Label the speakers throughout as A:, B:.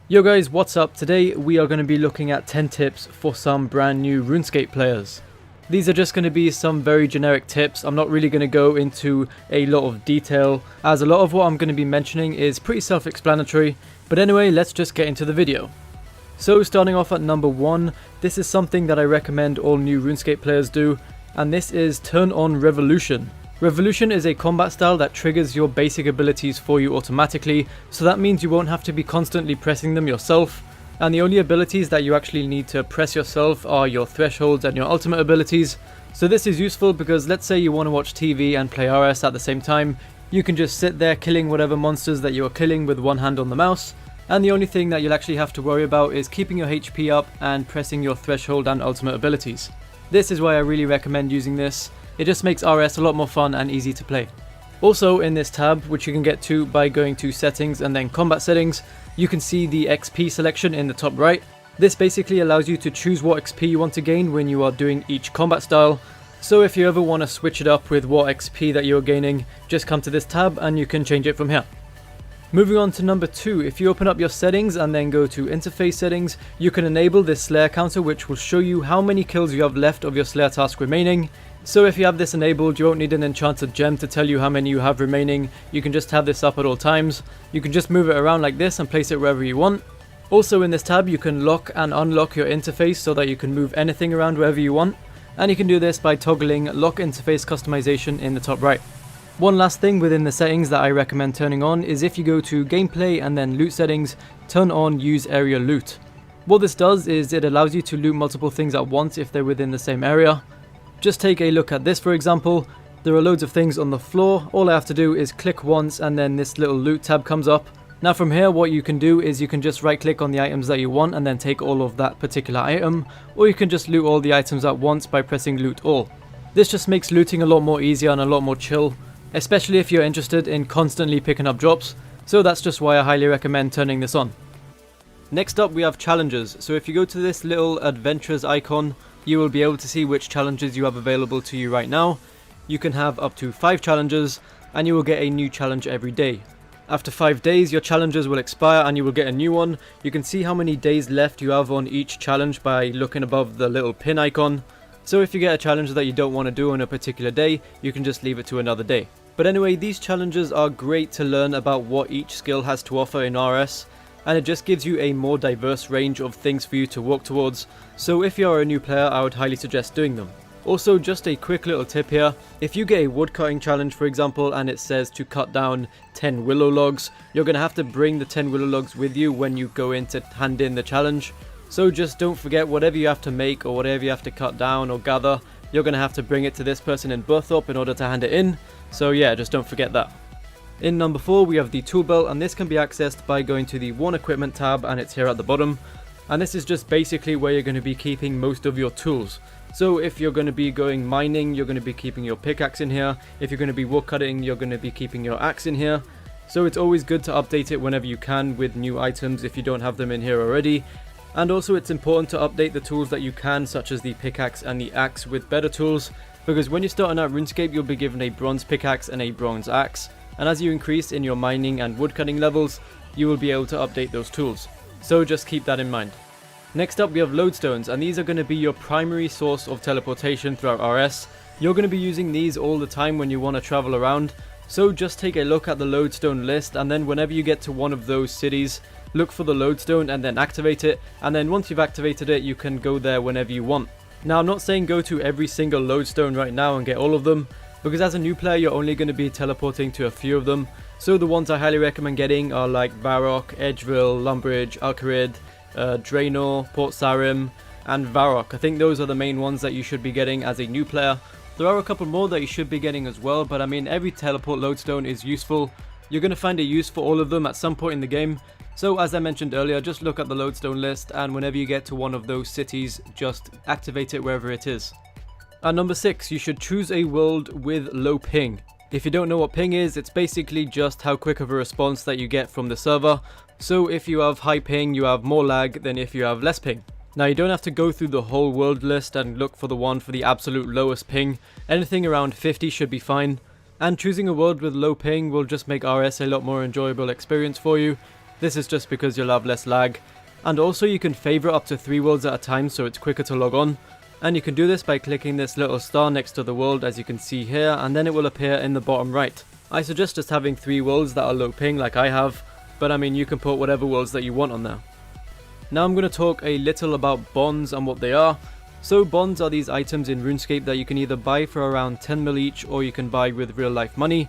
A: Yo guys, what's up? Today we are going to be looking at 10 tips for some brand new Runescape players. These are just going to be some very generic tips. I'm not really going to go into a lot of detail, as a lot of what I'm going to be mentioning is pretty self-explanatory. But anyway, let's just get into the video. So starting off at number 1, this is something that I recommend all new Runescape players do, and this is turn on Revolution. Revolution is a combat style that triggers your basic abilities for you automatically, so that means you won't have to be constantly pressing them yourself, and the only abilities that you actually need to press yourself are your thresholds and your ultimate abilities. So this is useful because let's say you want to watch TV and play RS at the same time, you can just sit there killing whatever monsters that you are killing with one hand on the mouse, and the only thing that you'll actually have to worry about is keeping your HP up and pressing your threshold and ultimate abilities. This is why I really recommend using this. It just makes RS a lot more fun and easy to play. Also in this tab, which you can get to by going to settings and then combat settings, you can see the XP selection in the top right. This basically allows you to choose what XP you want to gain when you are doing each combat style. So if you ever want to switch it up with what XP that you're gaining, just come to this tab and you can change it from here. Moving on to number 2, if you open up your settings and then go to interface settings, you can enable this Slayer counter, which will show you how many kills you have left of your Slayer task remaining. So if you have this enabled, you won't need an enchanted gem to tell you how many you have remaining. You can just have this up at all times. You can just move it around like this and place it wherever you want. Also in this tab, you can lock and unlock your interface so that you can move anything around wherever you want. And you can do this by toggling lock interface customization in the top right. One last thing within the settings that I recommend turning on is if you go to gameplay and then loot settings, turn on use area loot. What this does is it allows you to loot multiple things at once if they're within the same area. Just take a look at this for example. There are loads of things on the floor. All I have to do is click once and then this little loot tab comes up. Now from here what you can do is you can just right click on the items that you want and then take all of that particular item, or you can just loot all the items at once by pressing loot all. This just makes looting a lot more easier and a lot more chill, especially if you're interested in constantly picking up drops, so that's just why I highly recommend turning this on. Next up we have challenges. So if you go to this little adventures icon, you will be able to see which challenges you have available to you right now. You can have up to 5 challenges and you will get a new challenge every day. After 5 days your challenges will expire and you will get a new one. You can see how many days left you have on each challenge by looking above the little pin icon. So if you get a challenge that you don't want to do on a particular day, you can just leave it to another day. But anyway, these challenges are great to learn about what each skill has to offer in RS, and it just gives you a more diverse range of things for you to work towards, so if you're a new player I would highly suggest doing them. Also just a quick little tip here, if you get a woodcutting challenge for example and it says to cut down 10 willow logs, you're going to have to bring the 10 willow logs with you when you go in to hand in the challenge. So just don't forget, whatever you have to make or whatever you have to cut down or gather, you're going to have to bring it to this person in Burthorpe in order to hand it in, so yeah, just don't forget that. In number 4 we have the tool belt, and this can be accessed by going to the One Equipment tab, and it's here at the bottom. And this is just basically where you're going to be keeping most of your tools. So if you're going to be going mining, you're going to be keeping your pickaxe in here. If you're going to be wood cutting, you're going to be keeping your axe in here. So it's always good to update it whenever you can with new items if you don't have them in here already. And also it's important to update the tools that you can, such as the pickaxe and the axe, with better tools, because when you're starting out RuneScape you'll be given a bronze pickaxe and a bronze axe. And as you increase in your mining and woodcutting levels, you will be able to update those tools. So just keep that in mind. Next up we have lodestones, and these are going to be your primary source of teleportation throughout RS. You're going to be using these all the time when you want to travel around. So just take a look at the lodestone list, and then whenever you get to one of those cities, look for the lodestone and then activate it. And then once you've activated it, you can go there whenever you want. Now I'm not saying go to every single lodestone right now and get all of them, because as a new player you're only going to be teleporting to a few of them. So the ones I highly recommend getting are like Varrock, Edgeville, Lumbridge, Alcarid, Draenor, Port Sarim and Varrock. I think those are the main ones that you should be getting as a new player. There are a couple more that you should be getting as well, but I mean every teleport lodestone is useful. You're going to find a use for all of them at some point in the game. So as I mentioned earlier, just look at the lodestone list, and whenever you get to one of those cities, just activate it wherever it is. At number 6, you should choose a world with low ping. If you don't know what ping is, it's basically just how quick of a response that you get from the server. So if you have high ping, you have more lag than if you have less ping. Now you don't have to go through the whole world list and look for the one for the absolute lowest ping. Anything around 50 should be fine. And choosing a world with low ping will just make RS a lot more enjoyable experience for you. This is just because you'll have less lag. And also you can favourite up to 3 worlds at a time, so it's quicker to log on. And you can do this by clicking this little star next to the world, as you can see here, and then it will appear in the bottom right. I suggest just having 3 worlds that are low ping like I have, but I mean you can put whatever worlds that you want on there. Now I'm going to talk a little about bonds and what they are. So bonds are these items in RuneScape that you can either buy for around 10 mil each, or you can buy with real life money.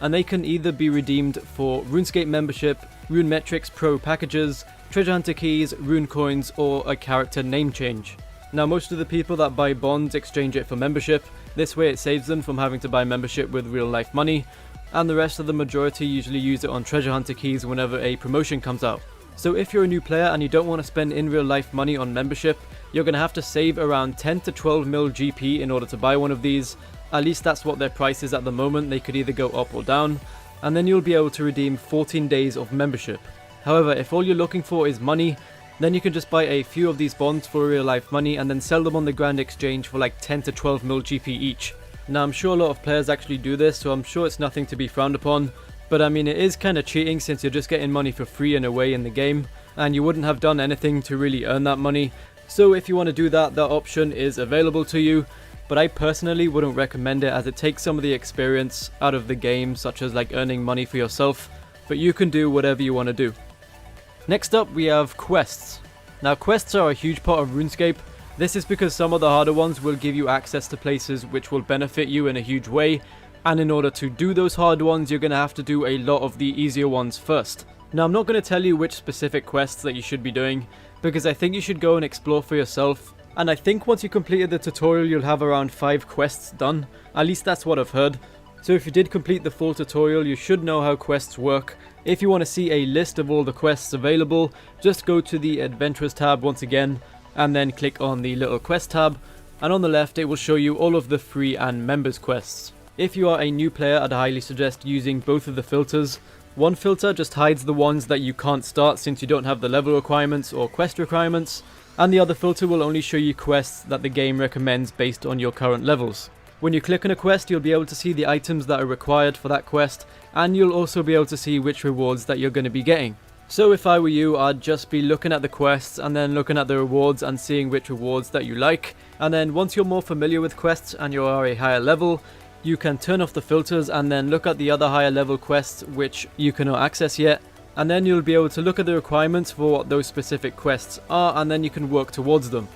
A: And they can either be redeemed for RuneScape membership, Rune Metrics Pro packages, treasure hunter keys, rune coins, or a character name change. Now most of the people that buy bonds exchange it for membership. This way it saves them from having to buy membership with real life money. And the rest of the majority usually use it on treasure hunter keys whenever a promotion comes out. So if you're a new player and you don't want to spend in real life money on membership, you're going to have to save around 10 to 12 mil GP in order to buy one of these. At least that's what their price is at the moment. They could either go up or down. And then you'll be able to redeem 14 days of membership. However, if all you're looking for is money, then you can just buy a few of these bonds for real life money and then sell them on the Grand Exchange for like 10 to 12 mil GP each. Now I'm sure a lot of players actually do this, so I'm sure it's nothing to be frowned upon. But I mean, it is kind of cheating since you're just getting money for free in a way in the game, and you wouldn't have done anything to really earn that money. So if you want to do that, that option is available to you. But I personally wouldn't recommend it, as it takes some of the experience out of the game, such as like earning money for yourself. But you can do whatever you want to do. Next up we have quests. Now quests are a huge part of RuneScape. This is because some of the harder ones will give you access to places which will benefit you in a huge way. And in order to do those hard ones, you're going to have to do a lot of the easier ones first. Now I'm not going to tell you which specific quests that you should be doing, because I think you should go and explore for yourself. And I think once you completed the tutorial you'll have around 5 quests done. At least that's what I've heard. So if you did complete the full tutorial, you should know how quests work. If you want to see a list of all the quests available, just go to the Adventurers tab once again, and then click on the little quest tab. And on the left it will show you all of the free and members quests. If you are a new player, I'd highly suggest using both of the filters. One filter just hides the ones that you can't start since you don't have the level requirements or quest requirements, and the other filter will only show you quests that the game recommends based on your current levels. When you click on a quest, you'll be able to see the items that are required for that quest, and you'll also be able to see which rewards that you're going to be getting. So if I were you, I'd just be looking at the quests and then looking at the rewards and seeing which rewards that you like. And then once you're more familiar with quests and you are a higher level, you can turn off the filters and then look at the other higher level quests which you cannot access yet. And then you'll be able to look at the requirements for what those specific quests are, and then you can work towards them.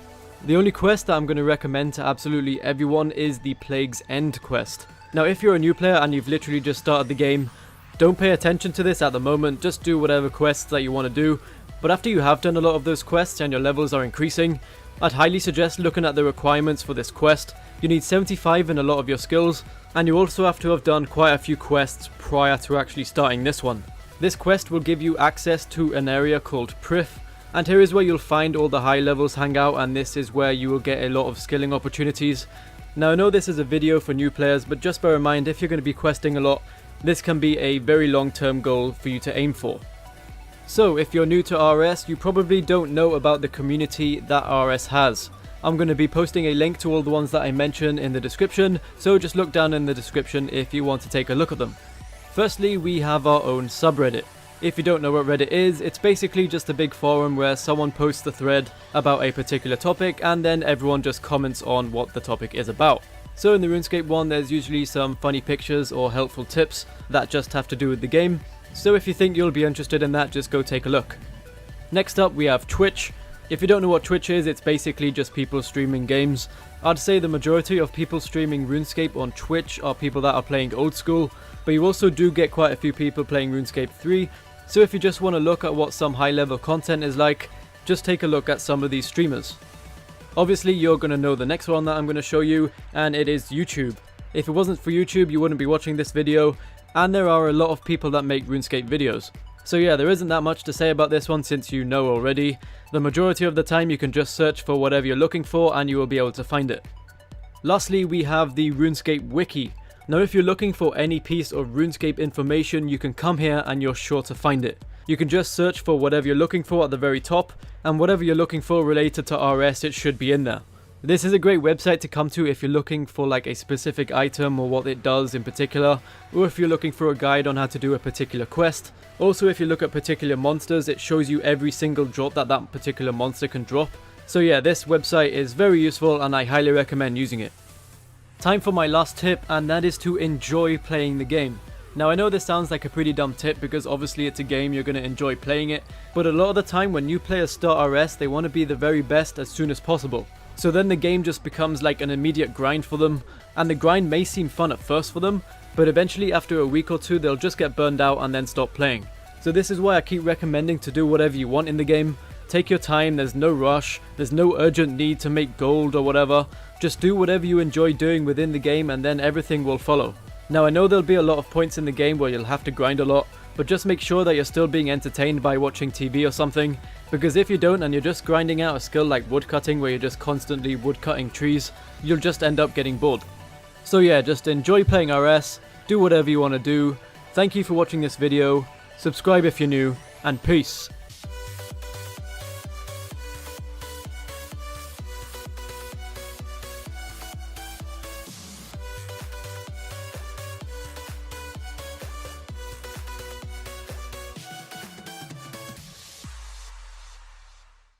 A: The only quest that I'm going to recommend to absolutely everyone is the Plague's End quest. Now if you're a new player and you've literally just started the game, don't pay attention to this at the moment, just do whatever quests that you want to do. But after you have done a lot of those quests and your levels are increasing, I'd highly suggest looking at the requirements for this quest. You need 75 in a lot of your skills, and you also have to have done quite a few quests prior to actually starting this one. This quest will give you access to an area called Prif, and here is where you'll find all the high levels hang out, and this is where you will get a lot of skilling opportunities. Now I know this is a video for new players, but just bear in mind if you're going to be questing a lot, this can be a very long-term goal for you to aim for. So if you're new to RS, you probably don't know about the community that RS has. I'm going to be posting a link to all the ones that I mentioned in the description, so just look down in the description if you want to take a look at them. Firstly, we have our own subreddit. If you don't know what Reddit is, it's basically just a big forum where someone posts a thread about a particular topic and then everyone just comments on what the topic is about. So in the RuneScape one, there's usually some funny pictures or helpful tips that just have to do with the game. So if you think you'll be interested in that, just go take a look. Next up, we have Twitch. If you don't know what Twitch is, it's basically just people streaming games. I'd say the majority of people streaming RuneScape on Twitch are people that are playing old school, but you also do get quite a few people playing RuneScape 3, so if you just want to look at what some high level content is like, just take a look at some of these streamers. Obviously you're going to know the next one that I'm going to show you, and it is YouTube. If it wasn't for YouTube, you wouldn't be watching this video, and there are a lot of people that make RuneScape videos. So yeah, there isn't that much to say about this one since you know already. The majority of the time you can just search for whatever you're looking for and you will be able to find it. Lastly, we have the RuneScape wiki. Now if you're looking for any piece of RuneScape information, you can come here and you're sure to find it. You can just search for whatever you're looking for at the very top, and whatever you're looking for related to RS, it should be in there. This is a great website to come to if you're looking for like a specific item or what it does in particular, or if you're looking for a guide on how to do a particular quest. Also, if you look at particular monsters, it shows you every single drop that that particular monster can drop. So yeah, this website is very useful and I highly recommend using it. Time for my last tip, and that is to enjoy playing the game. Now I know this sounds like a pretty dumb tip because obviously it's a game, you're going to enjoy playing it, but a lot of the time when new players start RS, they want to be the very best as soon as possible. So then the game just becomes like an immediate grind for them, and the grind may seem fun at first for them, but eventually after a week or two they'll just get burned out and then stop playing. So this is why I keep recommending to do whatever you want in the game. Take your time, there's no rush, there's no urgent need to make gold or whatever. Just do whatever you enjoy doing within the game and then everything will follow. Now I know there'll be a lot of points in the game where you'll have to grind a lot, but just make sure that you're still being entertained by watching TV or something, because if you don't and you're just grinding out a skill like woodcutting where you're just constantly woodcutting trees, you'll just end up getting bored. So yeah, just enjoy playing RS, do whatever you want to do. Thank you for watching this video, subscribe if you're new, and peace.